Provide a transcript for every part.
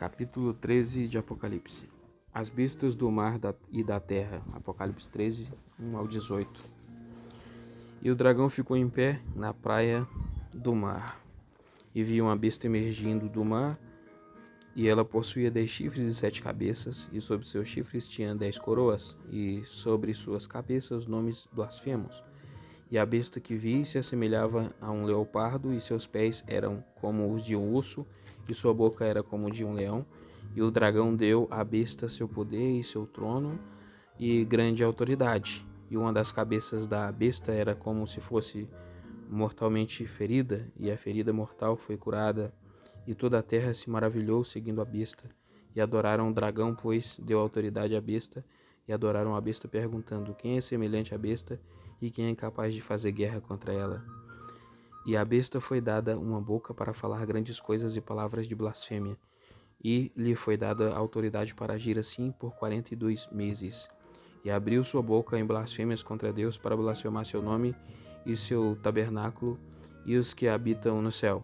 Capítulo 13 de Apocalipse. As bestas do mar e da terra. Apocalipse 13, 1 ao 18. E o dragão ficou em pé na praia do mar. E viu uma besta emergindo do mar, e ela possuía 10 chifres e 7 cabeças, e sobre seus chifres tinha 10 coroas, e sobre suas cabeças nomes blasfemos. E a besta que vi se assemelhava a um leopardo, e seus pés eram como os de um urso, e sua boca era como de um leão. E o dragão deu à besta seu poder e seu trono e grande autoridade. E uma das cabeças da besta era como se fosse mortalmente ferida, e a ferida mortal foi curada. E toda a terra se maravilhou seguindo a besta, e adoraram o dragão, pois deu autoridade à besta, e adoraram a besta, perguntando: quem é semelhante à besta, e quem é capaz de fazer guerra contra ela? E à besta foi dada uma boca para falar grandes coisas e palavras de blasfêmia, e lhe foi dada autoridade para agir assim por 42 meses. E abriu sua boca em blasfêmias contra Deus, para blasfemar seu nome e seu tabernáculo e os que habitam no céu.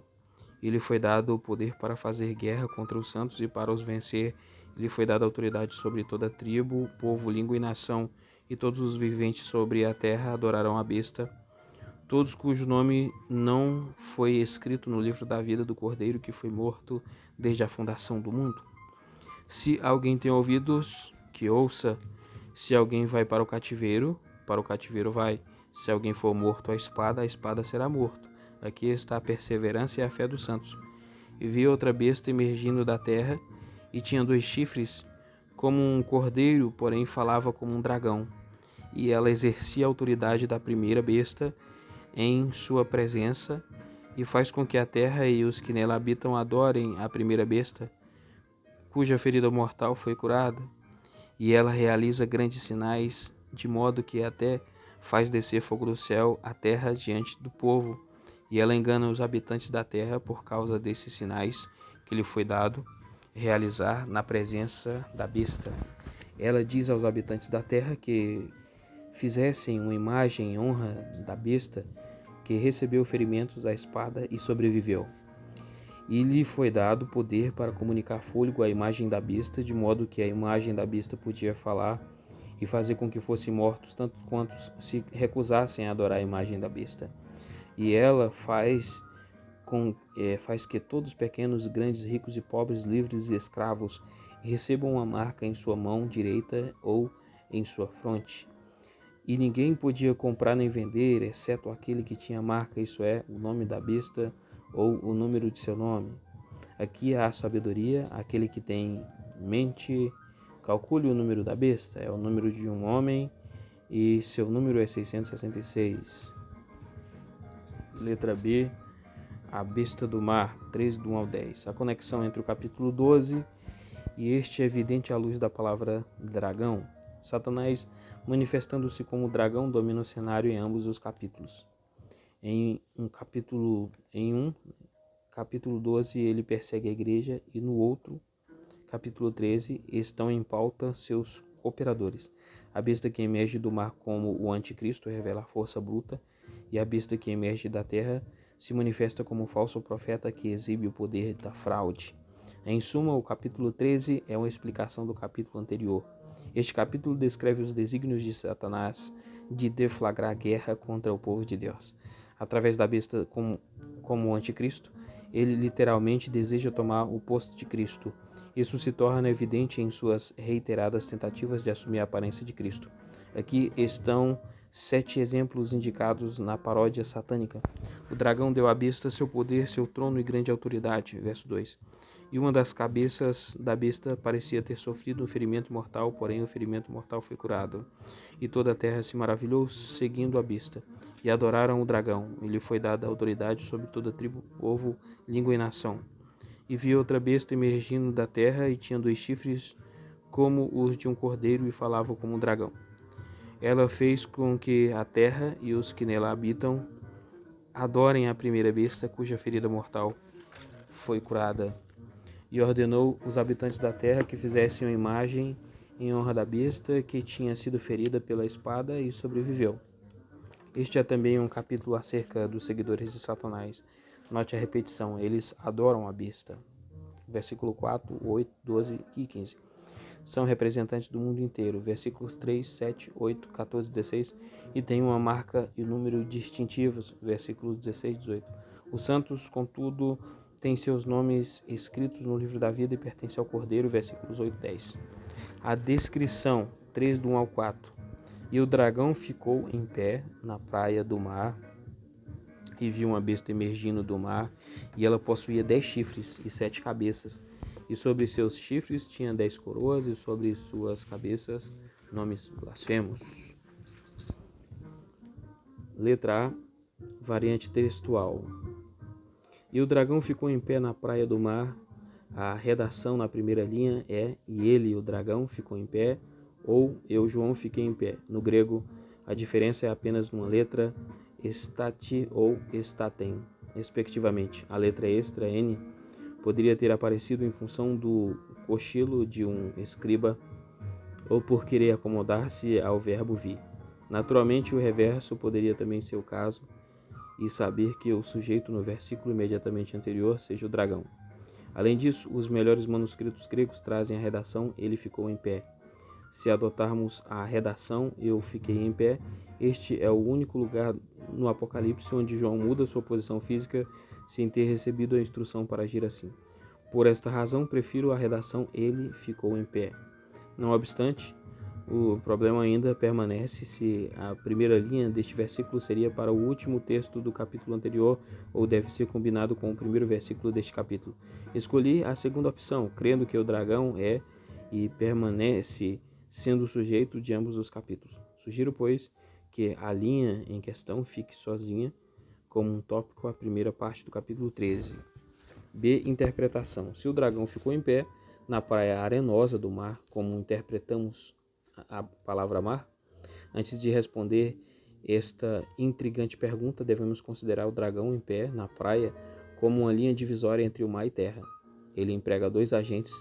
E lhe foi dado o poder para fazer guerra contra os santos e para os vencer. E lhe foi dada autoridade sobre toda tribo, povo, língua e nação, e todos os viventes sobre a terra adorarão a besta, todos cujo nome não foi escrito no livro da vida do Cordeiro que foi morto desde a fundação do mundo. Se alguém tem ouvidos, que ouça. Se alguém vai para o cativeiro vai. Se alguém for morto à espada, a espada será morto. Aqui está a perseverança e a fé dos santos. E vi outra besta emergindo da terra, e tinha 2 chifres, como um cordeiro, porém falava como um dragão. E ela exercia a autoridade da primeira besta em sua presença, e faz com que a terra e os que nela habitam adorem a primeira besta, cuja ferida mortal foi curada. E ela realiza grandes sinais, de modo que até faz descer fogo do céu à terra diante do povo. E ela engana os habitantes da terra por causa desses sinais que lhe foi dado realizar na presença da besta. Ela diz aos habitantes da terra que fizessem uma imagem em honra da besta, que recebeu ferimentos à espada e sobreviveu. E lhe foi dado poder para comunicar fôlego à imagem da besta, de modo que a imagem da besta podia falar e fazer com que fossem mortos tantos quantos se recusassem a adorar a imagem da besta. E ela faz que todos, pequenos, grandes, ricos e pobres, livres e escravos, recebam uma marca em sua mão direita ou em sua fronte. E ninguém podia comprar nem vender, exceto aquele que tinha a marca, isso é, o nome da besta ou o número de seu nome. Aqui há sabedoria. Aquele que tem mente, calcule o número da besta, é o número de um homem, e seu número é 666. Letra B, a besta do mar, 3 do 1 ao 10. A conexão entre o capítulo 12 e este é evidente à luz da palavra dragão. Satanás, manifestando-se como dragão, domina o cenário em ambos os capítulos. Em capítulo 12, ele persegue a igreja, e no outro, capítulo 13, estão em pauta seus cooperadores. A besta que emerge do mar como o anticristo revela a força bruta, e a besta que emerge da terra se manifesta como um falso profeta que exibe o poder da fraude. Em suma, o capítulo 13 é uma explicação do capítulo anterior. Este capítulo descreve os desígnios de Satanás de deflagrar guerra contra o povo de Deus. Através da besta como o anticristo, ele literalmente deseja tomar o posto de Cristo. Isso se torna evidente em suas reiteradas tentativas de assumir a aparência de Cristo. Aqui estão 7 exemplos indicados na paródia satânica. O dragão deu à besta seu poder, seu trono e grande autoridade. Verso 2. E uma das cabeças da besta parecia ter sofrido um ferimento mortal, porém o ferimento mortal foi curado. E toda a terra se maravilhou seguindo a besta, e adoraram o dragão, e lhe foi dada autoridade sobre toda tribo, povo, língua e nação. E vi outra besta emergindo da terra, e tinha 2 chifres como os de um cordeiro, e falava como um dragão. Ela fez com que a terra e os que nela habitam adorem a primeira besta, cuja ferida mortal foi curada. E ordenou os habitantes da terra que fizessem uma imagem em honra da besta, que tinha sido ferida pela espada e sobreviveu. Este é também um capítulo acerca dos seguidores de Satanás. Note a repetição: eles adoram a besta. versículo 4, 8, 12 e 15. São representantes do mundo inteiro, versículos 3, 7, 8, 14 e 16, e tem uma marca e número distintivos, versículos 16 e 18. Os santos, contudo, têm seus nomes escritos no livro da vida e pertencem ao Cordeiro, versículos 8 e 10. A descrição, 3 do 1 ao 4. E o dragão ficou em pé na praia do mar, e viu uma besta emergindo do mar, e ela possuía 10 chifres e 7 cabeças, e sobre seus chifres tinha 10 coroas, e sobre suas cabeças nomes blasfemos. Letra A, variante textual. E o dragão ficou em pé na praia do mar. A redação na primeira linha é e ele, o dragão, ficou em pé, ou eu, João, fiquei em pé. No grego, a diferença é apenas numa letra, estati ou estatem, respectivamente. A letra extra, N, poderia ter aparecido em função do cochilo de um escriba ou por querer acomodar-se ao verbo vir. Naturalmente, o reverso poderia também ser o caso, e saber que o sujeito no versículo imediatamente anterior seja o dragão. Além disso, os melhores manuscritos gregos trazem a redação ele ficou em pé. Se adotarmos a redação eu fiquei em pé, este é o único lugar no Apocalipse onde João muda sua posição física sem ter recebido a instrução para agir assim. Por esta razão, prefiro a redação ele ficou em pé. Não obstante, o problema ainda permanece se a primeira linha deste versículo seria para o último texto do capítulo anterior ou deve ser combinado com o primeiro versículo deste capítulo. Escolhi a segunda opção, crendo que o dragão é e permanece sendo o sujeito de ambos os capítulos. Sugiro, pois, que a linha em questão fique sozinha como um tópico à primeira parte do capítulo 13. B. Interpretação. Se o dragão ficou em pé na praia arenosa do mar, como interpretamos a palavra mar? Antes de responder esta intrigante pergunta, devemos considerar o dragão em pé na praia como uma linha divisória entre o mar e terra. Ele emprega dois agentes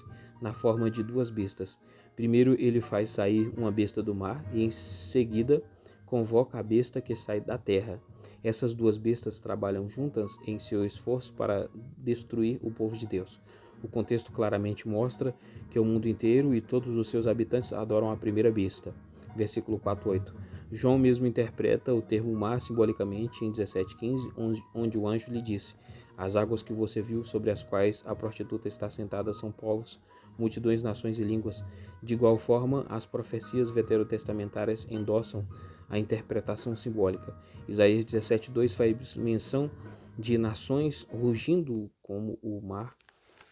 na forma de duas bestas. Primeiro, ele faz sair uma besta do mar e, em seguida, convoca a besta que sai da terra. Essas duas bestas trabalham juntas em seu esforço para destruir o povo de Deus. O contexto claramente mostra que o mundo inteiro e todos os seus habitantes adoram a primeira besta. Versículo 4:8. João mesmo interpreta o termo mar simbolicamente em 17:15, onde o anjo lhe disse: as águas que você viu sobre as quais a prostituta está sentada são povos, multidões, nações e línguas. De igual forma, as profecias veterotestamentárias endossam a interpretação simbólica. Isaías 17:2 faz menção de nações rugindo como o mar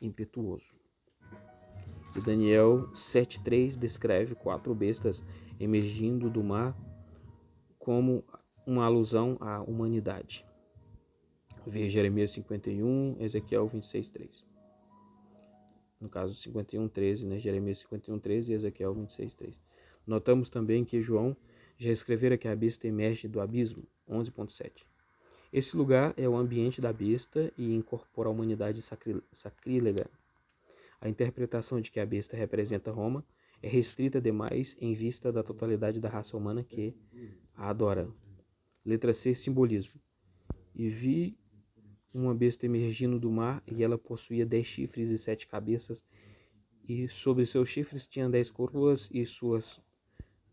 impetuoso. E Daniel 7:3 descreve 4 bestas emergindo do mar como uma alusão à humanidade. Veja Jeremias 51, Ezequiel 26:3. No caso 51:13, né? Jeremias 51:13 e Ezequiel 26:3. Notamos também que João já escrevera que a besta emerge do abismo, 11:7. Esse lugar é o ambiente da besta e incorpora a humanidade sacrílega. A interpretação de que a besta representa Roma é restrita demais em vista da totalidade da raça humana que a adora. Letra C, simbolismo. E vi uma besta emergindo do mar, e ela possuía 10 chifres e 7 cabeças, e sobre seus chifres tinha 10 coroas, e suas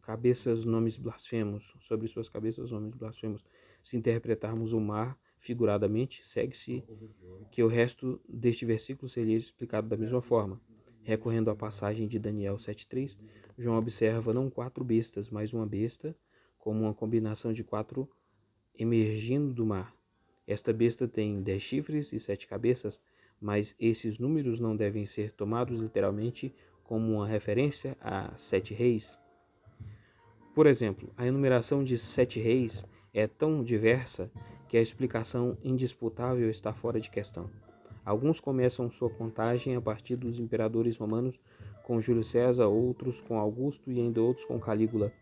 cabeças nomes blasfemos. Sobre suas cabeças nomes blasfemos. Se interpretarmos o mar figuradamente, segue-se que o resto deste versículo seria explicado da mesma forma. Recorrendo à passagem de Daniel 7:3, João observa não 4 bestas, mas uma besta, como uma combinação de 4 emergindo do mar. Esta besta tem 10 chifres e 7 cabeças, mas esses números não devem ser tomados literalmente como uma referência a 7 reis. Por exemplo, a enumeração de 7 reis é tão diversa que a explicação indisputável está fora de questão. Alguns começam sua contagem a partir dos imperadores romanos com Júlio César, outros com Augusto e ainda outros com Calígula.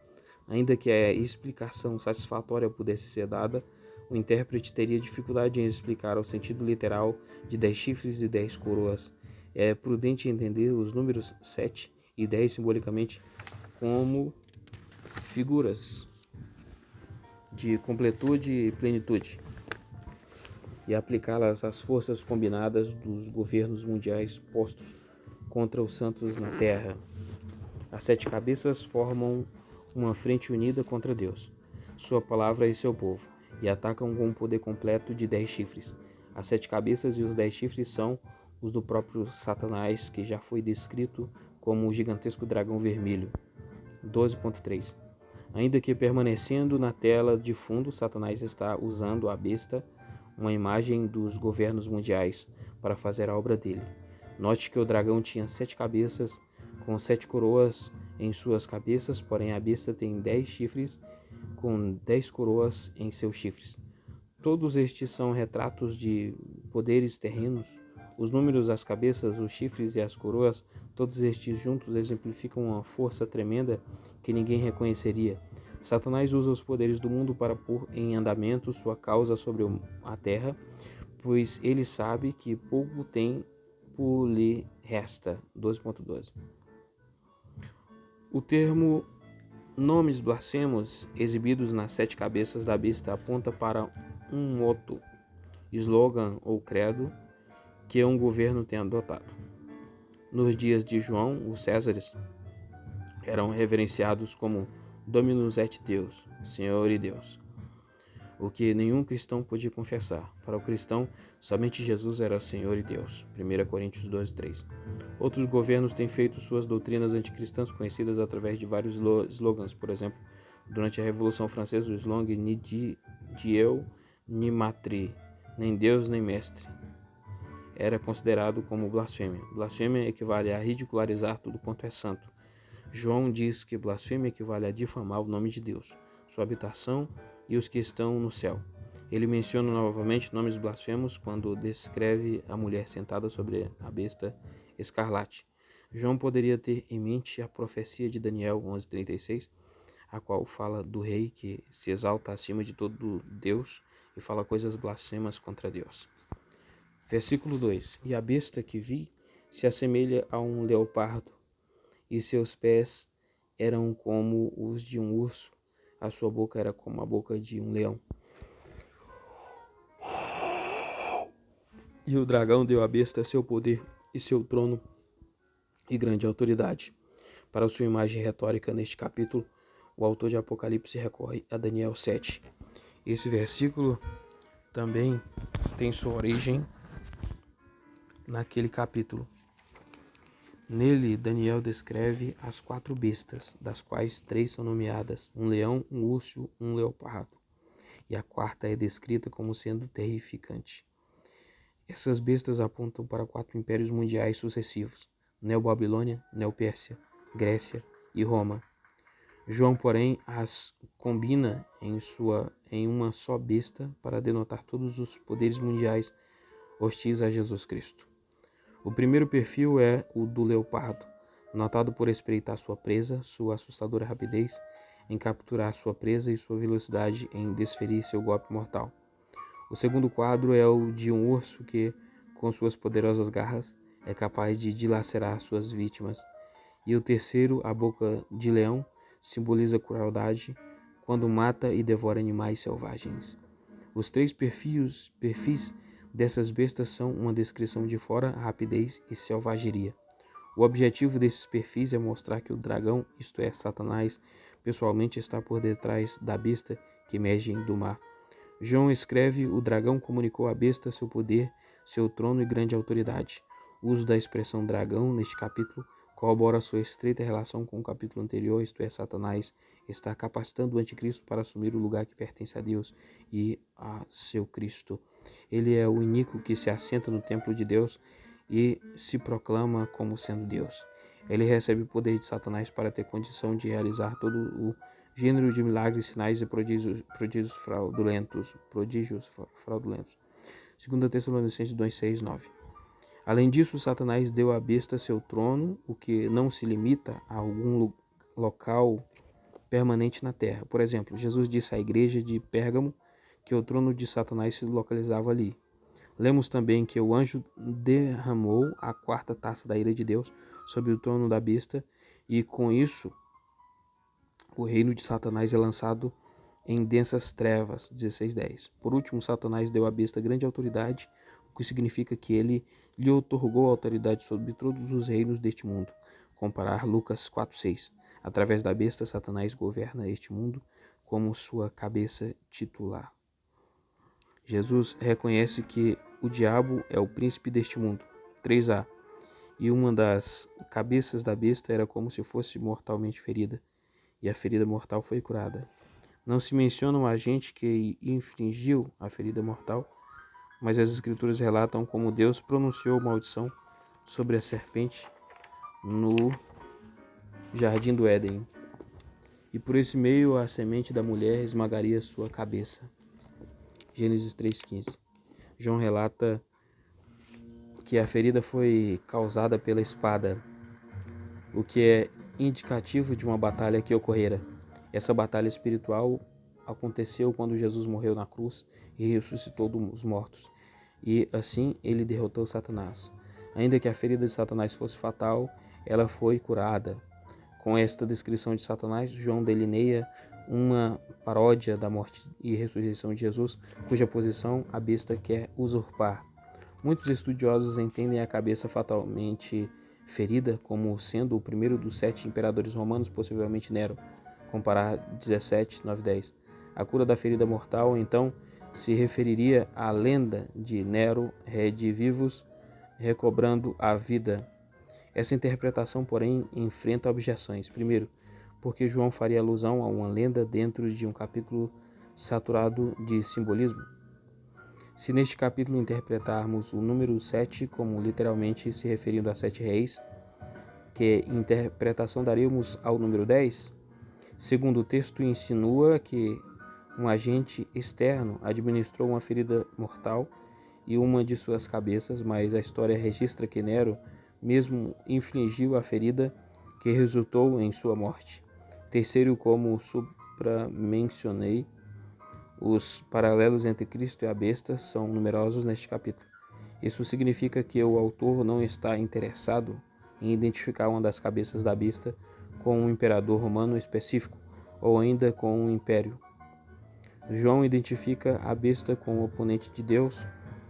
Ainda que a explicação satisfatória pudesse ser dada, o intérprete teria dificuldade em explicar o sentido literal de 10 chifres e 10 coroas. É prudente entender os números 7 e 10 simbolicamente como figuras de completude e plenitude. e aplicá-las às forças combinadas dos governos mundiais postos contra os santos na terra. As 7 cabeças formam uma frente unida contra Deus, sua palavra e seu povo, e atacam com um poder completo de 10 chifres. As 7 cabeças e os 10 chifres são os do próprio Satanás, que já foi descrito como o gigantesco dragão vermelho. 12.3. Ainda que permanecendo na tela de fundo, Satanás está usando a besta, uma imagem dos governos mundiais, para fazer a obra dele. Note que o dragão tinha 7 cabeças, com 7 coroas em suas cabeças, porém a besta tem 10 chifres, com 10 coroas em seus chifres. Todos estes são retratos de poderes terrenos. Os números, as cabeças, os chifres e as coroas, todos estes juntos exemplificam uma força tremenda que ninguém reconheceria. Satanás usa os poderes do mundo para pôr em andamento sua causa sobre a terra, pois ele sabe que pouco tempo lhe resta. 12.12. O termo nomes blasfemos exibidos nas 7 cabeças da besta aponta para um motto, slogan ou credo que um governo tem adotado. Nos dias de João, os Césares eram reverenciados como Dominus et Deus, Senhor e Deus, o que nenhum cristão podia confessar. Para o cristão, somente Jesus era Senhor e Deus. 1 Coríntios 12:3. Outros governos têm feito suas doutrinas anticristãs conhecidas através de vários slogans. Por exemplo, durante a Revolução Francesa, o slogan Ni Dieu, ni Matri, nem Deus nem Mestre, era considerado como blasfêmia. Blasfêmia equivale a ridicularizar tudo quanto é santo. João diz que blasfêmia equivale a difamar o nome de Deus, sua habitação e os que estão no céu. Ele menciona novamente nomes blasfemos quando descreve a mulher sentada sobre a besta escarlate. João poderia ter em mente a profecia de Daniel 11:36, a qual fala do rei que se exalta acima de todo Deus e fala coisas blasfemas contra Deus. Versículo 2. E a besta que vi se assemelha a um leopardo, e seus pés eram como os de um urso, a sua boca era como a boca de um leão. E o dragão deu à besta seu poder e seu trono e grande autoridade. Para sua imagem retórica neste capítulo, o autor de Apocalipse recorre a Daniel 7. Esse versículo também tem sua origem naquele capítulo. Nele, Daniel descreve as 4 bestas, das quais 3 são nomeadas, um leão, um urso, um leopardo, e a 4ª é descrita como sendo terrificante. Essas bestas apontam para 4 impérios mundiais sucessivos, Neobabilônia, Neopérsia, Grécia e Roma. João, porém, as combina em uma só besta para denotar todos os poderes mundiais hostis a Jesus Cristo. O primeiro perfil é o do leopardo, notado por espreitar sua presa, sua assustadora rapidez em capturar sua presa e sua velocidade em desferir seu golpe mortal. O segundo quadro é o de um urso que, com suas poderosas garras, é capaz de dilacerar suas vítimas. E o terceiro, a boca de leão, simboliza crueldade quando mata e devora animais selvagens. Os 3 perfis dessas bestas são uma descrição de fora, rapidez e selvageria. O objetivo desses perfis é mostrar que o dragão, isto é, Satanás, pessoalmente está por detrás da besta que emerge do mar. João escreve: o dragão comunicou à besta seu poder, seu trono e grande autoridade. O uso da expressão dragão neste capítulo corrobora sua estreita relação com o capítulo anterior, isto é, Satanás está capacitando o anticristo para assumir o lugar que pertence a Deus e a seu Cristo. Ele é o iníquo que se assenta no templo de Deus e se proclama como sendo Deus. Ele recebe o poder de Satanás para ter condição de realizar todo o gênero de milagres, sinais e prodígios fraudulentos. 2 Tessalonicenses 2:6-9. Além disso, Satanás deu à besta seu trono, o que não se limita a algum local permanente na terra. Por exemplo, Jesus disse à igreja de Pérgamo que o trono de Satanás se localizava ali. Lemos também que o anjo derramou a 4ª taça da ira de Deus sobre o trono da besta, e com isso o reino de Satanás é lançado em densas trevas. 16:10. Por último, Satanás deu à besta grande autoridade, o que significa que ele lhe otorgou autoridade sobre todos os reinos deste mundo. Comparar Lucas 4:6. Através da besta, Satanás governa este mundo como sua cabeça titular. Jesus reconhece que o diabo é o príncipe deste mundo. 3a. E uma das cabeças da besta era como se fosse mortalmente ferida, e a ferida mortal foi curada. Não se menciona o agente que infligiu a ferida mortal, mas as escrituras relatam como Deus pronunciou maldição sobre a serpente no jardim do Éden, e por esse meio a semente da mulher esmagaria sua cabeça. Gênesis 3:15. João relata que a ferida foi causada pela espada, o que é indicativo de uma batalha que ocorrera. Essa batalha espiritual aconteceu quando Jesus morreu na cruz e ressuscitou dos mortos, e assim ele derrotou Satanás. Ainda que a ferida de Satanás fosse fatal, ela foi curada. Com esta descrição de Satanás, João delineia uma paródia da morte e ressurreição de Jesus, cuja posição a besta quer usurpar. Muitos estudiosos entendem a cabeça fatalmente ferida como sendo o primeiro dos 7 imperadores romanos, possivelmente Nero. Comparar 17, 9, 10. A cura da ferida mortal, então, se referiria à lenda de Nero redivivos recobrando a vida. Essa interpretação, porém, enfrenta objeções. Primeiro, porque João faria alusão a uma lenda dentro de um capítulo saturado de simbolismo. Se neste capítulo interpretarmos o número 7 como literalmente se referindo a 7 reis, que interpretação daríamos ao número 10? Segundo o texto, insinua que um agente externo administrou uma ferida mortal e uma de suas cabeças, mas a história registra que Nero mesmo infligiu a ferida que resultou em sua morte. Terceiro, como supramencionei, os paralelos entre Cristo e a besta são numerosos neste capítulo. Isso significa que o autor não está interessado em identificar uma das cabeças da besta com um imperador romano específico ou ainda com um império. João identifica a besta com o oponente de Deus,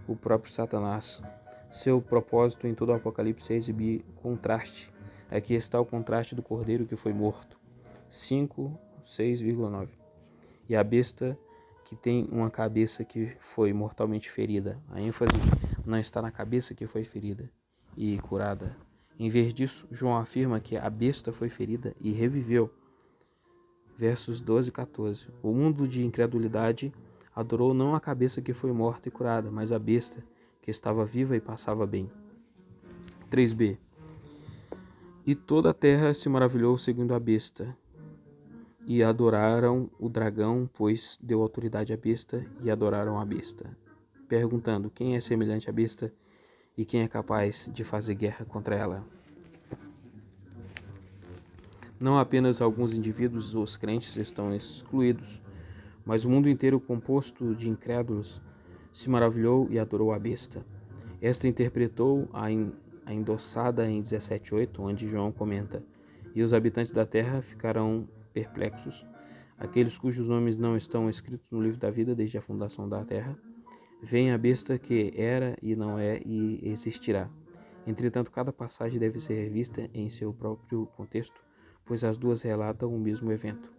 o próprio Satanás. Seu propósito em todo o Apocalipse é exibir contraste. Aqui está o contraste do cordeiro que foi morto. 5, 6,9. E a besta que tem uma cabeça que foi mortalmente ferida. A ênfase não está na cabeça que foi ferida e curada. Em vez disso, João afirma que a besta foi ferida e reviveu. Versos 12 e 14. O mundo de incredulidade adorou não a cabeça que foi morta e curada, mas a besta que estava viva e passava bem. 3b. E toda a terra se maravilhou seguindo a besta, e adoraram o dragão, pois deu autoridade à besta, e adoraram a besta, perguntando: quem é semelhante à besta e quem é capaz de fazer guerra contra ela? Não apenas alguns indivíduos, os crentes, estão excluídos, mas o mundo inteiro, composto de incrédulos, se maravilhou e adorou a besta. Esta interpretou a endossada em 17:8, onde João comenta: e os habitantes da terra ficarão perplexos, aqueles cujos nomes não estão escritos no livro da vida desde a fundação da terra. Vem a besta que era e não é e existirá. Entretanto, cada passagem deve ser revista em seu próprio contexto, pois as duas relatam o mesmo evento.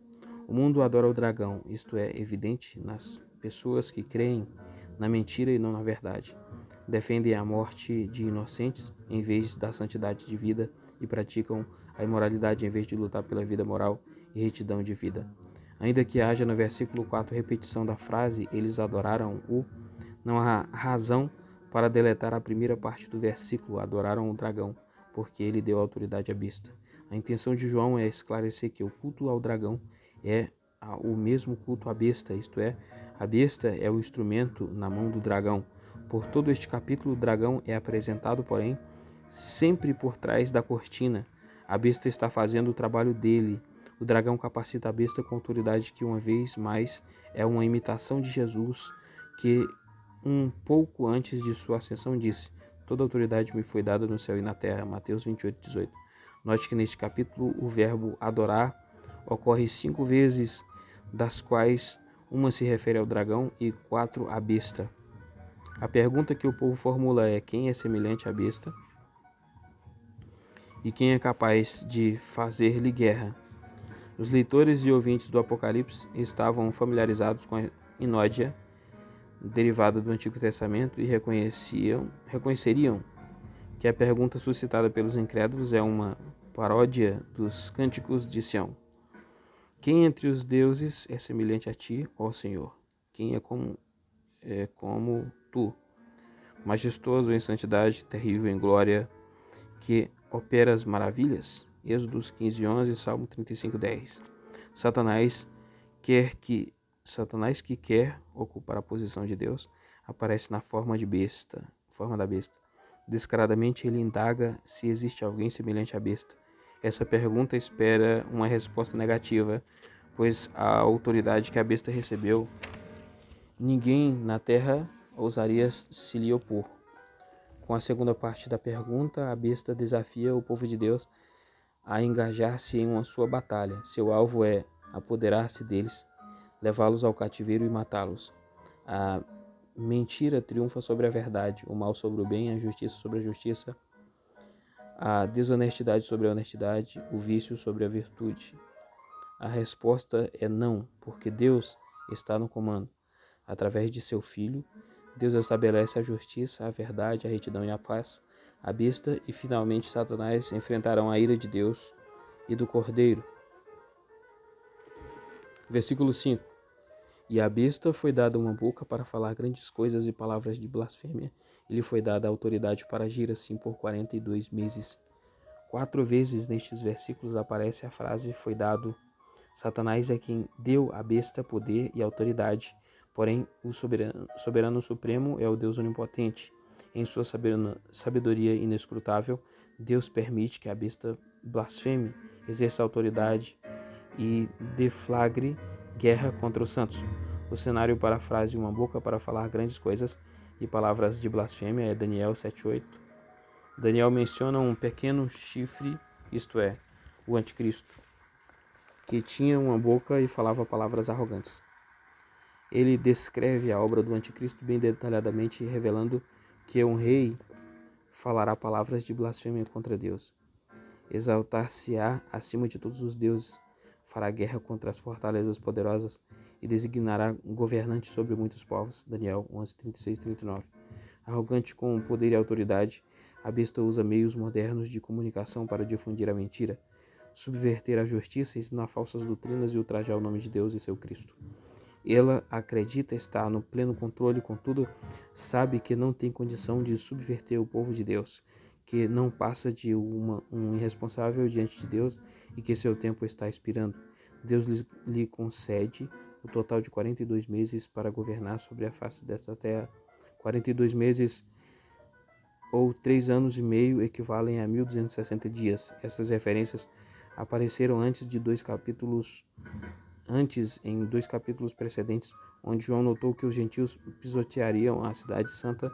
O mundo adora o dragão, isto é evidente nas pessoas que creem na mentira e não na verdade. Defendem a morte de inocentes em vez da santidade de vida e praticam a imoralidade em vez de lutar pela vida moral e retidão de vida. Ainda que haja no versículo 4 repetição da frase eles adoraram o, não há razão para deletar a primeira parte do versículo adoraram o dragão, porque ele deu autoridade à besta. A intenção de João é esclarecer que o culto ao dragão é o mesmo culto à besta, isto é, a besta é o instrumento na mão do dragão. Por todo este capítulo, o dragão é apresentado, porém, sempre por trás da cortina. A besta está fazendo o trabalho dele. O dragão capacita a besta com autoridade que, uma vez mais, é uma imitação de Jesus, que um pouco antes de sua ascensão disse: toda autoridade me foi dada no céu e na terra. Mateus 28:18. Note que neste capítulo o verbo adorar ocorre 5 vezes, das quais uma se refere ao dragão e 4 à besta. A pergunta que o povo formula é: quem é semelhante à besta? E quem é capaz de fazer-lhe guerra? Os leitores e ouvintes do Apocalipse estavam familiarizados com a inódia derivada do Antigo Testamento e reconheceriam que a pergunta suscitada pelos incrédulos é uma paródia dos cânticos de Sião. Quem entre os deuses é semelhante a ti, ó Senhor? Quem é como tu, majestoso em santidade, terrível em glória, que operas maravilhas? Êxodos 15:11, Salmo 35:10. Satanás que quer ocupar a posição de Deus aparece na forma da besta. Descaradamente ele indaga se existe alguém semelhante à besta. Essa pergunta espera uma resposta negativa, pois a autoridade que a besta recebeu, ninguém na terra ousaria se lhe opor. Com a segunda parte da pergunta, a besta desafia o povo de Deus a engajar-se em uma sua batalha. Seu alvo é apoderar-se deles, levá-los ao cativeiro e matá-los. A mentira triunfa sobre a verdade, o mal sobre o bem, a justiça sobre a justiça, a desonestidade sobre a honestidade, o vício sobre a virtude. A resposta é não, porque Deus está no comando. Através de seu Filho, Deus estabelece a justiça, a verdade, a retidão e a paz. A besta e finalmente Satanás enfrentarão a ira de Deus e do Cordeiro. Versículo 5. E à besta foi dada uma boca para falar grandes coisas e palavras de blasfêmia, e lhe foi dada a autoridade para agir assim por 42 meses. 4 vezes nestes versículos aparece a frase foi dado. Satanás é quem deu à besta poder e autoridade, porém o soberano supremo é o Deus onipotente. Em sua sabedoria inescrutável, Deus permite que a besta blasfeme, exerça autoridade e deflagre guerra contra os santos. O cenário para a frase uma boca para falar grandes coisas e palavras de blasfêmia é Daniel 7:8. Daniel menciona um pequeno chifre, isto é, o anticristo, que tinha uma boca e falava palavras arrogantes. Ele descreve a obra do anticristo bem detalhadamente, revelando que um rei falará palavras de blasfêmia contra Deus. Exaltar-se-á acima de todos os deuses, fará guerra contra as fortalezas poderosas e designará governante sobre muitos povos. Daniel 11:36-39. Arrogante com poder e autoridade, a besta usa meios modernos de comunicação para difundir a mentira, subverter a justiça, ensinar falsas doutrinas e ultrajar o nome de Deus e seu Cristo. Ela acredita estar no pleno controle, contudo, sabe que não tem condição de subverter o povo de Deus, que não passa de um irresponsável diante de Deus e que seu tempo está expirando. Deus lhe concede o total de 42 meses para governar sobre a face desta terra. 42 meses ou 3 anos e meio equivalem a 1260 dias. Estas referências apareceram em 2 capítulos precedentes, onde João notou que os gentios pisoteariam a cidade santa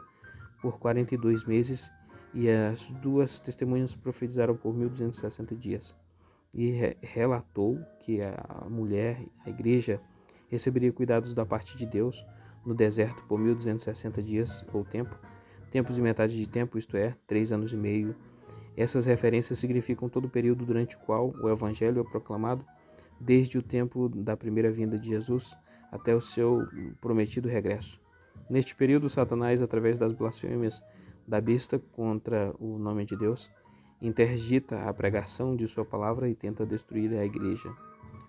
por 42 meses e as 2 testemunhas profetizaram por 1260 dias. E relatou que a mulher, a igreja, receberia cuidados da parte de Deus no deserto por 1260 dias ou tempos e metade de tempo, isto é, 3 anos e meio. Essas referências significam todo o período durante o qual o evangelho é proclamado, desde o tempo da primeira vinda de Jesus até o seu prometido regresso. Neste período, Satanás, através das blasfêmias da besta contra o nome de Deus, interdita a pregação de sua palavra e tenta destruir a igreja.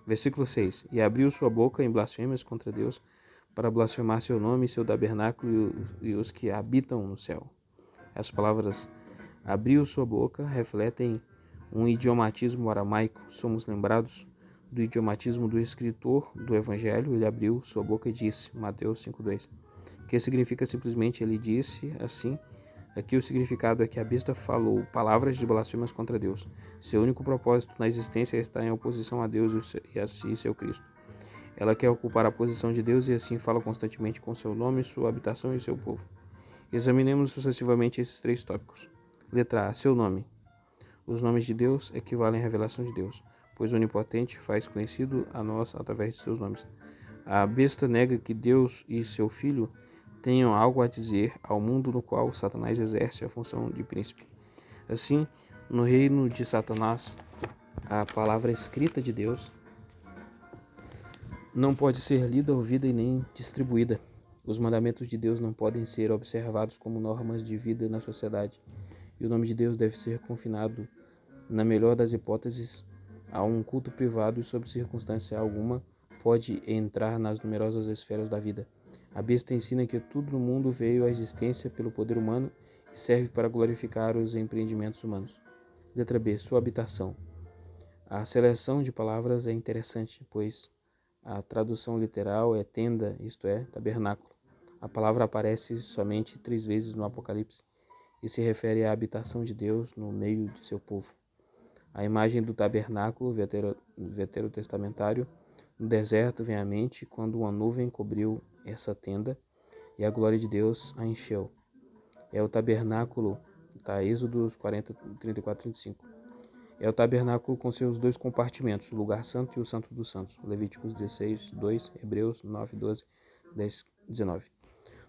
Versículo 6. E abriu sua boca em blasfêmias contra Deus, para blasfemar seu nome, seu tabernáculo e os que habitam no céu. As palavras abriu sua boca refletem um idiomatismo aramaico. Somos lembrados do idiomatismo do escritor do Evangelho. Ele abriu sua boca e disse, Mateus 5:2, que significa simplesmente ele disse assim. Aqui o significado é que a besta falou palavras de blasfêmias contra Deus. Seu único propósito na existência está em oposição a Deus e a si, seu Cristo. Ela quer ocupar a posição de Deus e assim fala constantemente com seu nome, sua habitação e seu povo. Examinemos sucessivamente esses 3 tópicos. Letra A. Seu nome. Os nomes de Deus equivalem à revelação de Deus, pois o Onipotente faz conhecido a nós através de seus nomes. A besta nega que Deus e seu filho tenham algo a dizer ao mundo no qual Satanás exerce a função de príncipe. Assim, no reino de Satanás, a palavra escrita de Deus não pode ser lida, ouvida e nem distribuída. Os mandamentos de Deus não podem ser observados como normas de vida na sociedade, e o nome de Deus deve ser confinado, na melhor das hipóteses, a um culto privado e, sob circunstância alguma, pode entrar nas numerosas esferas da vida. A besta ensina que tudo no mundo veio à existência pelo poder humano e serve para glorificar os empreendimentos humanos. Letra B. Sua habitação. A seleção de palavras é interessante, pois a tradução literal é tenda, isto é, tabernáculo. A palavra aparece somente 3 vezes no Apocalipse e se refere à habitação de Deus no meio de seu povo. A imagem do tabernáculo veterotestamentário no deserto vem à mente quando uma nuvem cobriu essa tenda e a glória de Deus a encheu. É o tabernáculo, está Êxodo 40, 34, 35. É o tabernáculo com seus 2 compartimentos, o lugar santo e o santo dos santos. Levíticos 16, 2, Hebreus 9, 12, 10, 19.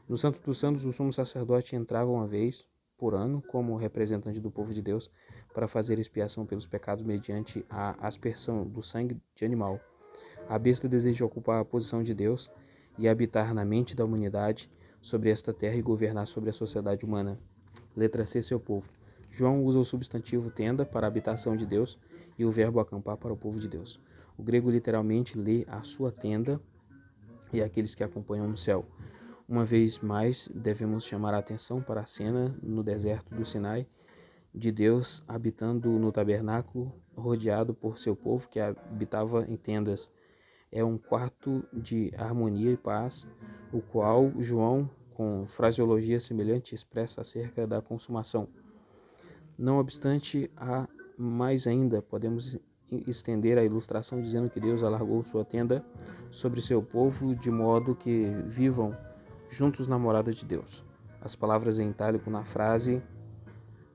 No santo dos santos, o sumo sacerdote entrava uma vez por ano como representante do povo de Deus para fazer expiação pelos pecados mediante a aspersão do sangue de animal. A besta deseja ocupar a posição de Deus e habitar na mente da humanidade sobre esta terra e governar sobre a sociedade humana. Letra C, seu povo. João usa o substantivo tenda para a habitação de Deus e o verbo acampar para o povo de Deus. O grego literalmente lê a sua tenda e aqueles que acompanham no céu. Uma vez mais, devemos chamar a atenção para a cena no deserto do Sinai, de Deus habitando no tabernáculo, rodeado por seu povo que habitava em tendas. É um quarto de harmonia e paz, o qual João, com fraseologia semelhante, expressa acerca da consumação. Não obstante, há mais ainda, podemos estender a ilustração dizendo que Deus alargou sua tenda sobre seu povo de modo que vivam juntos na morada de Deus. As palavras em itálico na frase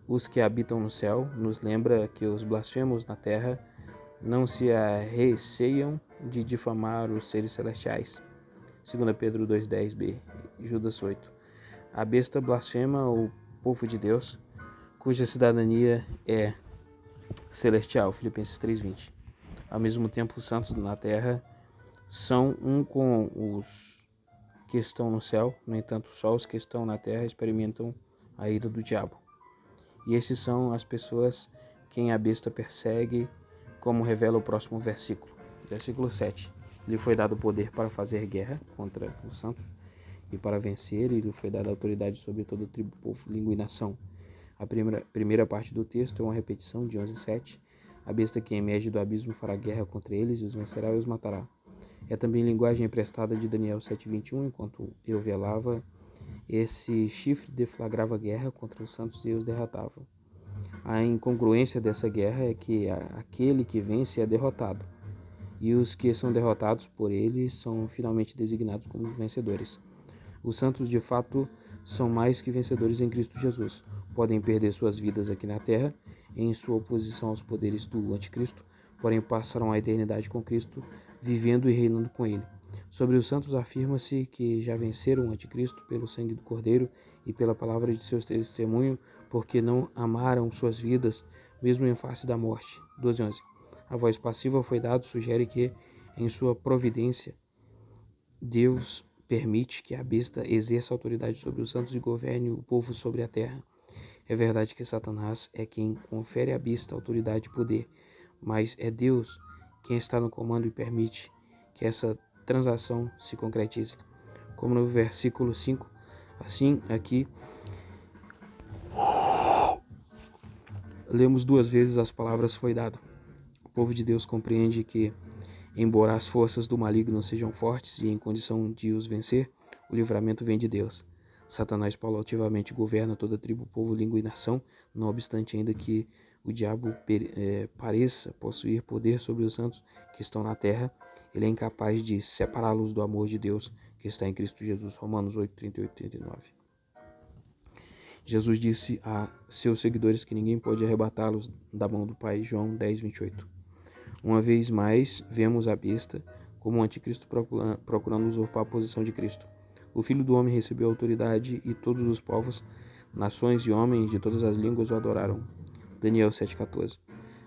"os que habitam no céu" nos lembra que os blasfemos na terra não se receiam de difamar os seres celestiais. 2 Pedro 2,10b, Judas 8. A besta blasfema o povo de Deus, cuja cidadania é celestial, Filipenses 3,20. Ao mesmo tempo, os santos na terra são um com os que estão no céu, no entanto, só os que estão na terra experimentam a ira do diabo. E esses são as pessoas quem a besta persegue, como revela o próximo versículo. Versículo 7. Lhe foi dado poder para fazer guerra contra os santos e para vencer, e lhe foi dada autoridade sobre toda tribo, povo, língua e nação. A primeira parte do texto é uma repetição de 11:7. A besta que emerge do abismo fará guerra contra eles e os vencerá e os matará. É também linguagem emprestada de Daniel 7:21, enquanto eu velava, esse chifre deflagrava guerra contra os santos e os derrotava. A incongruência dessa guerra é que aquele que vence é derrotado, e os que são derrotados por ele são finalmente designados como vencedores. Os santos, de fato, são mais que vencedores em Cristo Jesus. Podem perder suas vidas aqui na terra, em sua oposição aos poderes do anticristo, porém passarão a eternidade com Cristo, vivendo e reinando com ele. Sobre os santos afirma-se que já venceram o anticristo pelo sangue do Cordeiro e pela palavra de seu testemunho, porque não amaram suas vidas, mesmo em face da morte. 12:11. A voz passiva foi dada sugere que, em sua providência, Deus permite que a besta exerça autoridade sobre os santos e governe o povo sobre a terra. É verdade que Satanás é quem confere à besta autoridade e poder, mas é Deus quem está no comando e permite que essa transação se concretize. Como no versículo 5, assim aqui lemos 2 vezes as palavras "foi dado". O povo de Deus compreende que, embora as forças do maligno sejam fortes e em condição de os vencer, o livramento vem de Deus. Satanás paulativamente governa toda tribo, povo, língua e nação, não obstante ainda que o diabo pareça possuir poder sobre os santos que estão na terra, ele é incapaz de separá-los do amor de Deus que está em Cristo Jesus. Romanos 8, 38 e 39. Jesus disse a seus seguidores que ninguém pode arrebatá-los da mão do Pai. João 10, 28. Uma vez mais, vemos a besta como o anticristo procurando usurpar a posição de Cristo. O Filho do Homem recebeu autoridade e todos os povos, nações e homens de todas as línguas o adoraram. Daniel 7,14.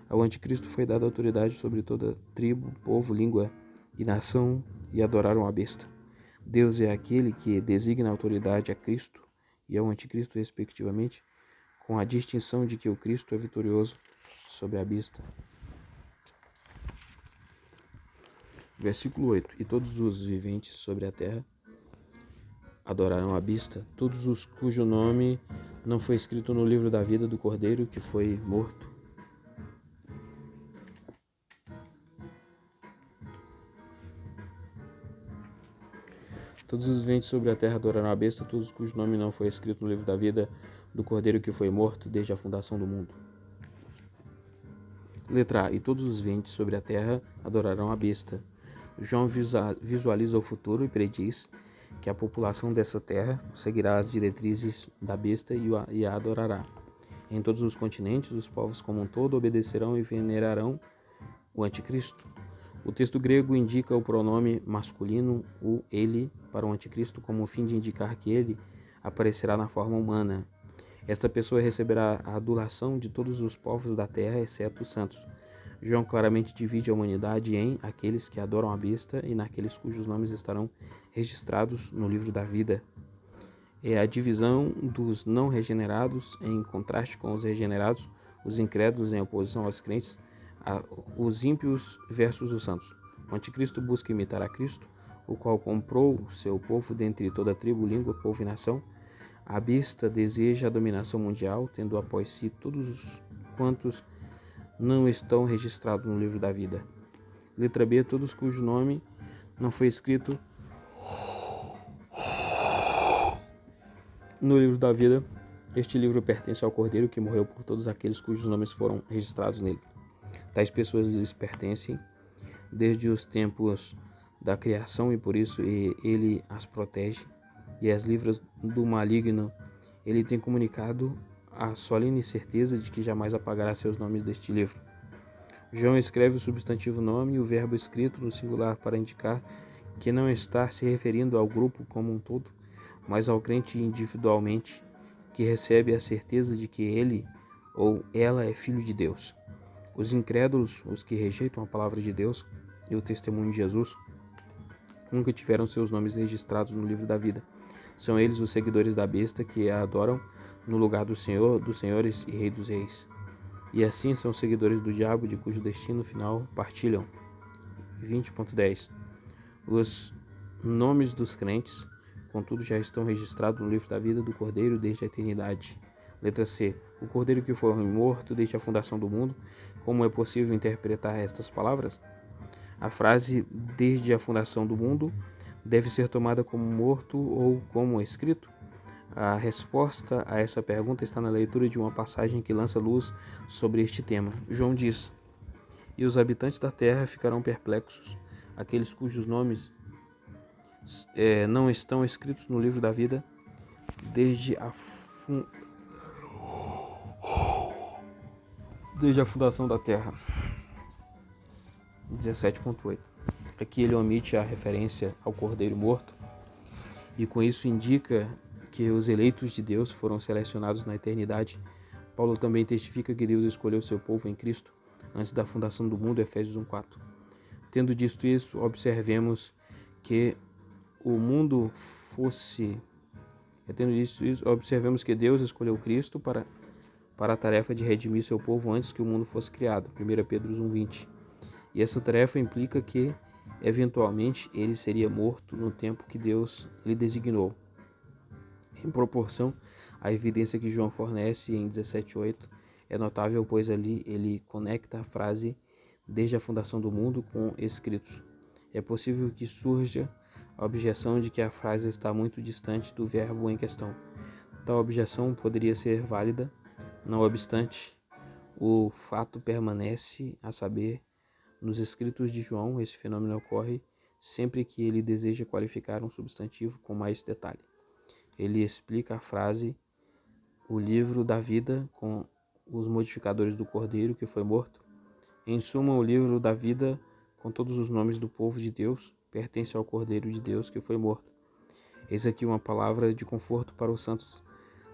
Ao anticristo foi dada autoridade sobre toda tribo, povo, língua e nação e adoraram a besta. Deus é aquele que designa a autoridade a Cristo e ao anticristo respectivamente, com a distinção de que o Cristo é vitorioso sobre a besta. Versículo 8. E todos os viventes sobre a terra adoraram a besta, todos os cujo nome não foi escrito no livro da vida do Cordeiro que foi morto. Todos os viventes sobre a terra adoraram a besta, todos cujo nome não foi escrito no livro da vida do Cordeiro que foi morto desde a fundação do mundo. Letra A. E todos os viventes sobre a terra adorarão a besta. João visualiza o futuro e prediz que a população dessa terra seguirá as diretrizes da besta e a adorará. Em todos os continentes, os povos como um todo obedecerão e venerarão o anticristo. O texto grego indica o pronome masculino, o ele, para o anticristo como o fim de indicar que ele aparecerá na forma humana. Esta pessoa receberá a adulação de todos os povos da terra, exceto os santos. João claramente divide a humanidade em aqueles que adoram a besta e naqueles cujos nomes estarão registrados no livro da vida. É a divisão dos não regenerados em contraste com os regenerados, os incrédulos em oposição aos crentes, os ímpios versus os santos. O anticristo busca imitar a Cristo, o qual comprou seu povo dentre toda tribo, língua, povo e nação. A besta deseja a dominação mundial, tendo após si todos os quantos não estão registrados no livro da vida. Letra B. Todos cujo nome não foi escrito no livro da vida. Este livro pertence ao Cordeiro que morreu por todos aqueles cujos nomes foram registrados nele. Tais pessoas lhes pertencem desde os tempos da criação e por isso ele as protege e as livra do maligno. Ele tem comunicado a solene certeza de que jamais apagará seus nomes deste livro. João escreve o substantivo nome e o verbo escrito no singular para indicar que não está se referindo ao grupo como um todo, mas ao crente individualmente, que recebe a certeza de que ele ou ela é filho de Deus. Os incrédulos, os que rejeitam a palavra de Deus e o testemunho de Jesus, nunca tiveram seus nomes registrados no livro da vida. São eles os seguidores da besta que a adoram no lugar do Senhor, dos senhores e Rei dos reis. E assim são seguidores do diabo, de cujo destino final partilham. 20.10. Os nomes dos crentes, contudo, já estão registrados no livro da vida do Cordeiro desde a eternidade. Letra C. O Cordeiro que foi morto desde a fundação do mundo. Como é possível interpretar estas palavras? A frase desde a fundação do mundo deve ser tomada como morto ou como escrito? A resposta a essa pergunta está na leitura de uma passagem que lança luz sobre este tema. João diz: E os habitantes da terra ficarão perplexos, aqueles cujos nomes não estão escritos no livro da vida desde a fundação da terra. 17.8. Aqui ele omite a referência ao Cordeiro morto e com isso indica que os eleitos de Deus foram selecionados na eternidade. Paulo também testifica que Deus escolheu seu povo em Cristo antes da fundação do mundo, Efésios 1:4. Tendo dito isso, observemos que Deus escolheu Cristo para a tarefa de redimir seu povo antes que o mundo fosse criado, 1 Pedro 1:20. E essa tarefa implica que, eventualmente, ele seria morto no tempo que Deus lhe designou. Em proporção à evidência que João fornece em 17:8, é notável, pois ali ele conecta a frase desde a fundação do mundo com escritos. É possível que surja a objeção de que a frase está muito distante do verbo em questão. Tal objeção poderia ser válida, não obstante, o fato permanece, a saber, nos escritos de João, esse fenômeno ocorre sempre que ele deseja qualificar um substantivo com mais detalhe. Ele explica a frase, o livro da vida, com os modificadores do Cordeiro que foi morto. Em suma, o livro da vida com todos os nomes do povo de Deus, pertence ao Cordeiro de Deus que foi morto. Eis aqui uma palavra de conforto para os santos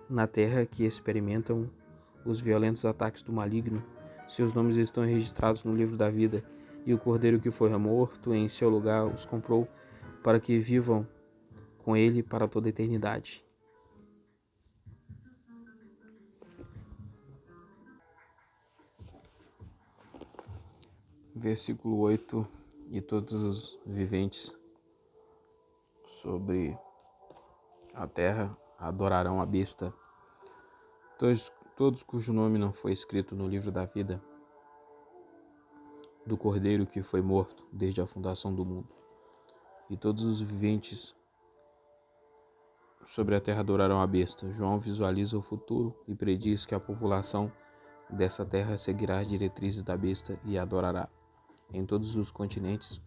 na terra que experimentam os violentos ataques do maligno. Seus nomes estão registrados no livro da vida, e o Cordeiro que foi morto em seu lugar os comprou para que vivam com ele para toda a eternidade. Versículo 8: E todos os viventes sobre a terra adorarão a besta, todos cujo nome não foi escrito no livro da vida do Cordeiro que foi morto desde a fundação do mundo. E todos os viventes sobre a terra adorarão a besta. João visualiza o futuro e prediz que a população dessa terra seguirá as diretrizes da besta e a adorará. Em todos os continentes,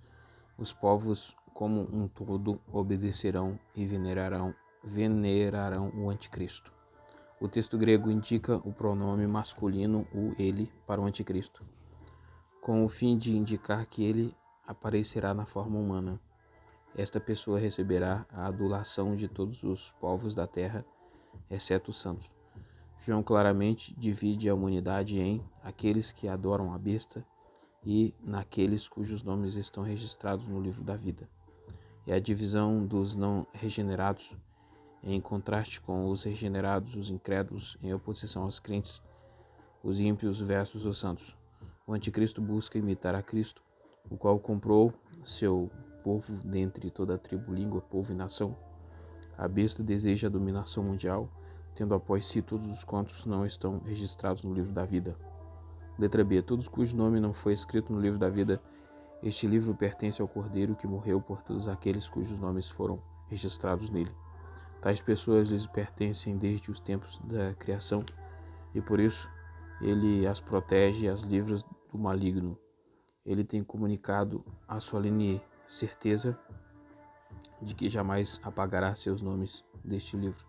os povos como um todo obedecerão e venerarão o anticristo. O texto grego indica o pronome masculino, o ele, para o anticristo, com o fim de indicar que ele aparecerá na forma humana. Esta pessoa receberá a adulação de todos os povos da terra, exceto os santos. João claramente divide a humanidade em aqueles que adoram a besta e naqueles cujos nomes estão registrados no livro da vida. E a divisão dos não regenerados, em contraste com os regenerados, os incrédulos, em oposição aos crentes, os ímpios versus os santos. O anticristo busca imitar a Cristo, o qual comprou seu povo dentre toda a tribo, língua, povo e nação. A besta deseja a dominação mundial, tendo após si todos os quantos não estão registrados no livro da vida. Letra B. Todos cujo nome não foi escrito no livro da vida. Este livro pertence ao Cordeiro que morreu por todos aqueles cujos nomes foram registrados nele. Tais pessoas lhes pertencem desde os tempos da criação e por isso ele as protege e as livra do maligno. Ele tem comunicado a solene certeza de que jamais apagará seus nomes deste livro.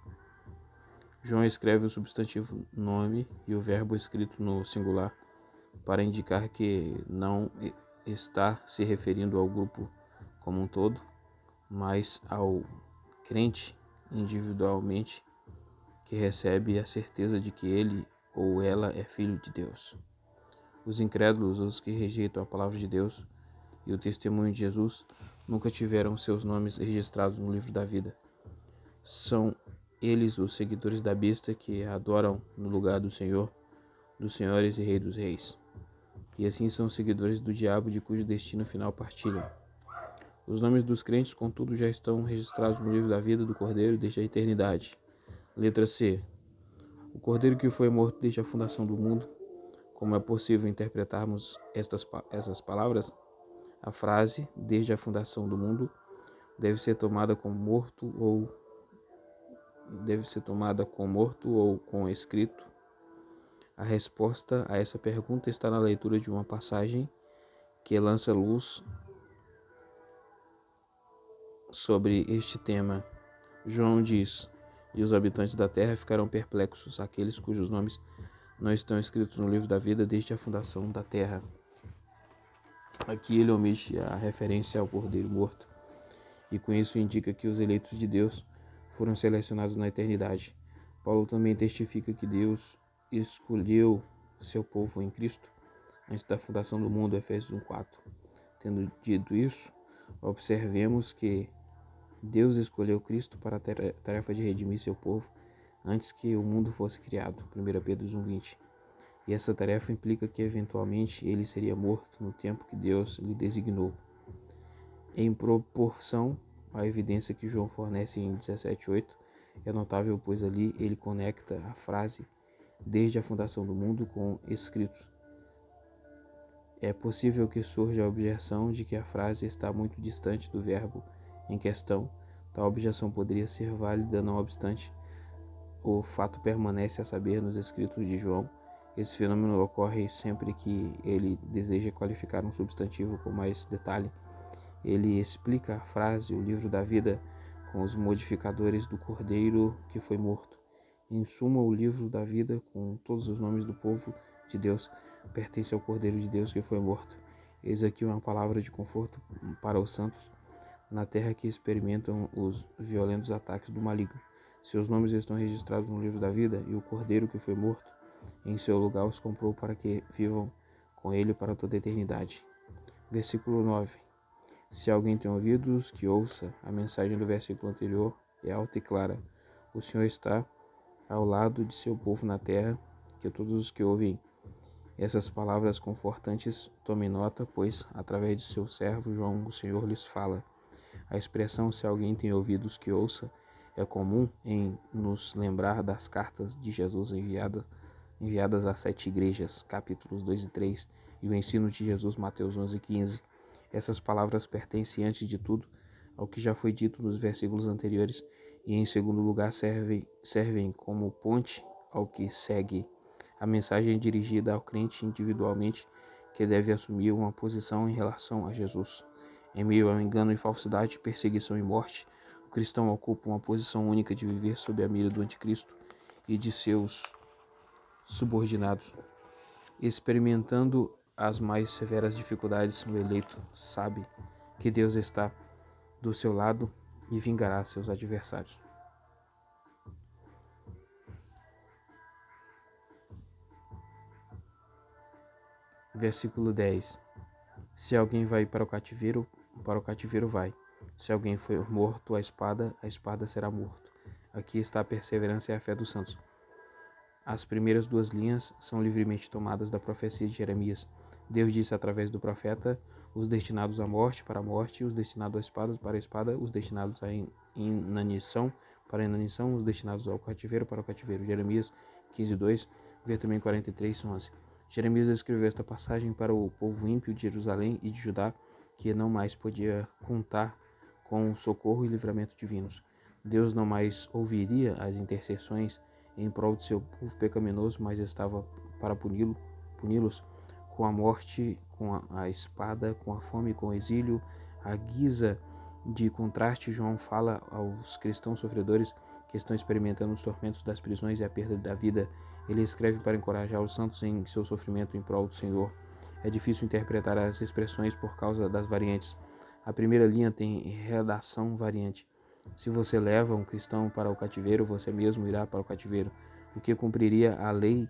João escreve o substantivo nome e o verbo escrito no singular para indicar que não está se referindo ao grupo como um todo, mas ao crente individualmente que recebe a certeza de que ele ou ela é filho de Deus. Os incrédulos, os que rejeitam a palavra de Deus e o testemunho de Jesus, nunca tiveram seus nomes registrados no livro da vida. São eles os seguidores da besta que a adoram no lugar do Senhor, dos senhores e Rei dos reis. E assim são seguidores do diabo, de cujo destino final partilham. Os nomes dos crentes, contudo, já estão registrados no livro da vida do Cordeiro desde a eternidade. Letra C. O Cordeiro que foi morto desde a fundação do mundo. Como é possível interpretarmos essas palavras? A frase, desde a fundação do mundo, deve ser tomada com morto ou com escrito. A resposta a essa pergunta está na leitura de uma passagem que lança luz sobre este tema. João diz: E os habitantes da terra ficarão perplexos, aqueles cujos nomes não estão escritos no livro da vida desde a fundação da terra. Aqui ele omite a referência ao Cordeiro morto, e com isso indica que os eleitos de Deus foram selecionados na eternidade. Paulo também testifica que Deus escolheu seu povo em Cristo antes da fundação do mundo, Efésios 1:4. Tendo dito isso, observemos que Deus escolheu Cristo para a tarefa de redimir seu povo antes que o mundo fosse criado, 1 Pedro 1:20. E essa tarefa implica que eventualmente ele seria morto no tempo que Deus lhe designou. Em proporção à evidência que João fornece em 17:8, é notável, pois ali ele conecta a frase desde a fundação do mundo com escritos. É possível que surja a objeção de que a frase está muito distante do verbo em questão. Tal objeção poderia ser válida, não obstante, o fato permanece a saber nos escritos de João. Esse fenômeno ocorre sempre que ele deseja qualificar um substantivo com mais detalhe. Ele explica a frase, o livro da vida, com os modificadores do Cordeiro que foi morto. Em suma, o livro da vida, com todos os nomes do povo de Deus, pertence ao Cordeiro de Deus que foi morto. Eis aqui uma palavra de conforto para os santos na terra que experimentam os violentos ataques do maligno. Seus nomes estão registrados no livro da vida, e o cordeiro que foi morto em seu lugar os comprou para que vivam com ele para toda a eternidade. Versículo 9. Se alguém tem ouvidos, que ouça. A mensagem do versículo anterior é alta e clara. O Senhor está ao lado de seu povo na terra, que todos os que ouvem essas palavras confortantes tomem nota, pois, através de seu servo João, o Senhor lhes fala. A expressão "se alguém tem ouvidos que ouça" é comum em nos lembrar das cartas de Jesus enviadas às 7 igrejas, capítulos 2 e 3, e o ensino de Jesus, Mateus 11 e 15. Essas palavras pertencem, antes de tudo, ao que já foi dito nos versículos anteriores, e em segundo lugar servem como ponte ao que segue. A mensagem é dirigida ao crente individualmente, que deve assumir uma posição em relação a Jesus. Em meio ao engano e falsidade, perseguição e morte, o cristão ocupa uma posição única de viver sob a mira do anticristo e de seus subordinados. Experimentando as mais severas dificuldades, o eleito sabe que Deus está do seu lado e vingará seus adversários. Versículo 10. Se alguém vai para o cativeiro vai. Se alguém for morto à espada será morto. Aqui está a perseverança e a fé dos santos. As primeiras duas linhas são livremente tomadas da profecia de Jeremias. Deus disse através do profeta: os destinados à morte, para a morte; os destinados à espada, para a espada; os destinados à inanição, para a inanição; os destinados ao cativeiro, para o cativeiro. Jeremias 15:2, vê também 43:11. Jeremias escreveu esta passagem para o povo ímpio de Jerusalém e de Judá, que não mais podia contar com o socorro e livramento divinos. Deus não mais ouviria as intercessões em prol de seu povo pecaminoso, mas estava para puni-los com a morte, com a espada, com a fome, com o exílio. À guisa de contraste, João fala aos cristãos sofredores que estão experimentando os tormentos das prisões e a perda da vida. Ele escreve para encorajar os santos em seu sofrimento em prol do Senhor. É difícil interpretar as expressões por causa das variantes. A primeira linha tem redação variante. Se você leva um cristão para o cativeiro, você mesmo irá para o cativeiro, o que cumpriria a lei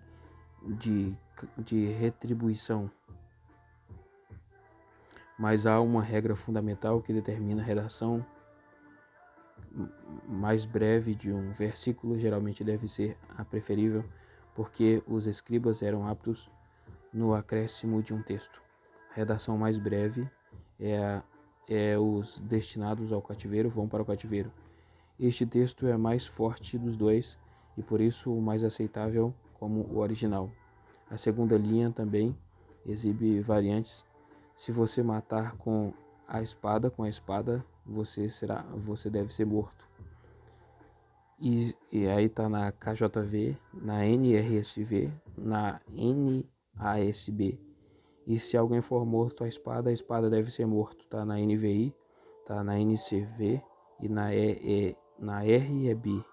de retribuição. Mas há uma regra fundamental que determina a redação mais breve de um versículo, geralmente deve ser a preferível, porque os escribas eram aptos no acréscimo de um texto. A redação mais breve é os destinados ao cativeiro vão para o cativeiro. Este texto é mais forte dos dois e por isso o mais aceitável como o original. A segunda linha também exibe variantes. Se você matar com a espada, você deve ser morto. E aí está na KJV, na NRSV, na NASB. E se alguém for morto à espada, a espada deve ser morto. Está na NVI, está na NCV e na REB.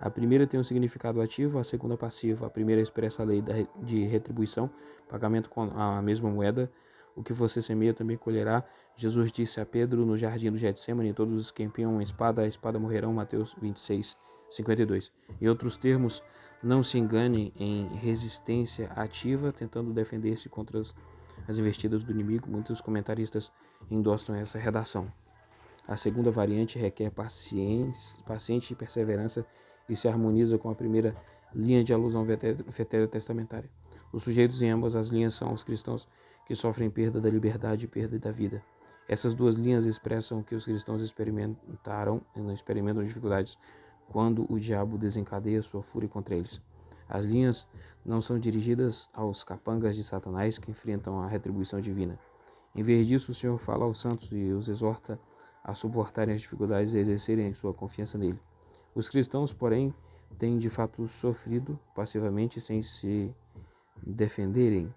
A primeira tem um significado ativo, a segunda passivo. A primeira expressa a lei de retribuição, pagamento com a mesma moeda. O que você semeia também colherá. Jesus disse a Pedro no jardim do Getsêmani: todos os que empunham a espada morrerão. Mateus 26:52. Em outros termos, não se engane em resistência ativa, tentando defender-se contra as investidas do inimigo. Muitos comentaristas endossam essa redação. A segunda variante requer paciente e perseverança e se harmoniza com a primeira linha de alusão veterotestamentária. Os sujeitos em ambas as linhas são os cristãos que sofrem perda da liberdade e perda da vida. Essas duas linhas expressam que os cristãos experimentam dificuldades quando o diabo desencadeia sua fúria contra eles. As linhas não são dirigidas aos capangas de Satanás que enfrentam a retribuição divina. Em vez disso, o Senhor fala aos santos e os exorta a suportarem as dificuldades e exercerem sua confiança nele. Os cristãos, porém, têm de fato sofrido passivamente sem se defenderem.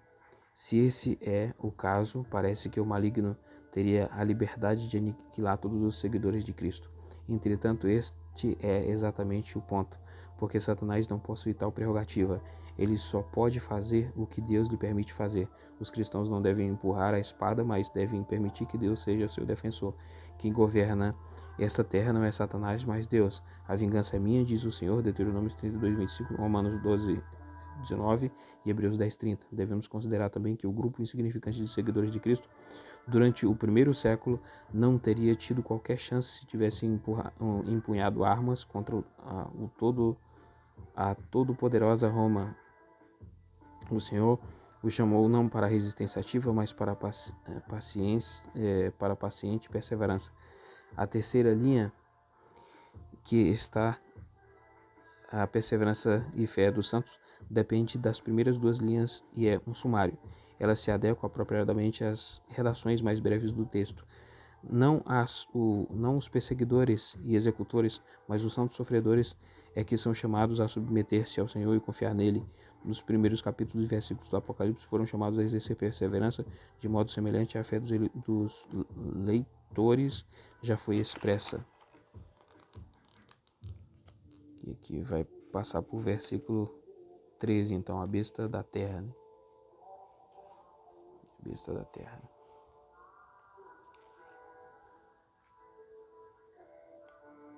Se esse é o caso, parece que o maligno teria a liberdade de aniquilar todos os seguidores de Cristo. Entretanto, este é exatamente o ponto, porque Satanás não possui tal prerrogativa. Ele só pode fazer o que Deus lhe permite fazer. Os cristãos não devem empurrar a espada, mas devem permitir que Deus seja seu defensor. Quem governa esta terra não é Satanás, mas Deus. A vingança é minha, diz o Senhor, Deuteronômio 32, 25, Romanos 12, 19 e Hebreus 10, 30. Devemos considerar também que o grupo insignificante de seguidores de Cristo durante o primeiro século não teria tido qualquer chance se tivesse empunhado armas contra a todo-poderosa Roma. O Senhor o chamou não para resistência ativa, mas para paciente perseverança. A terceira linha, que está a perseverança e fé dos santos, depende das primeiras duas linhas e é um sumário. Ela se adequa apropriadamente às redações mais breves do texto. Não os perseguidores e executores, mas os santos sofredores é que são chamados a submeter-se ao Senhor e confiar nele. Nos primeiros capítulos e versículos do Apocalipse foram chamados a exercer perseverança de modo semelhante à fé dos leitores já foi expressa. E aqui vai passar por versículo 13, então, a besta da terra, né? Besta da terra.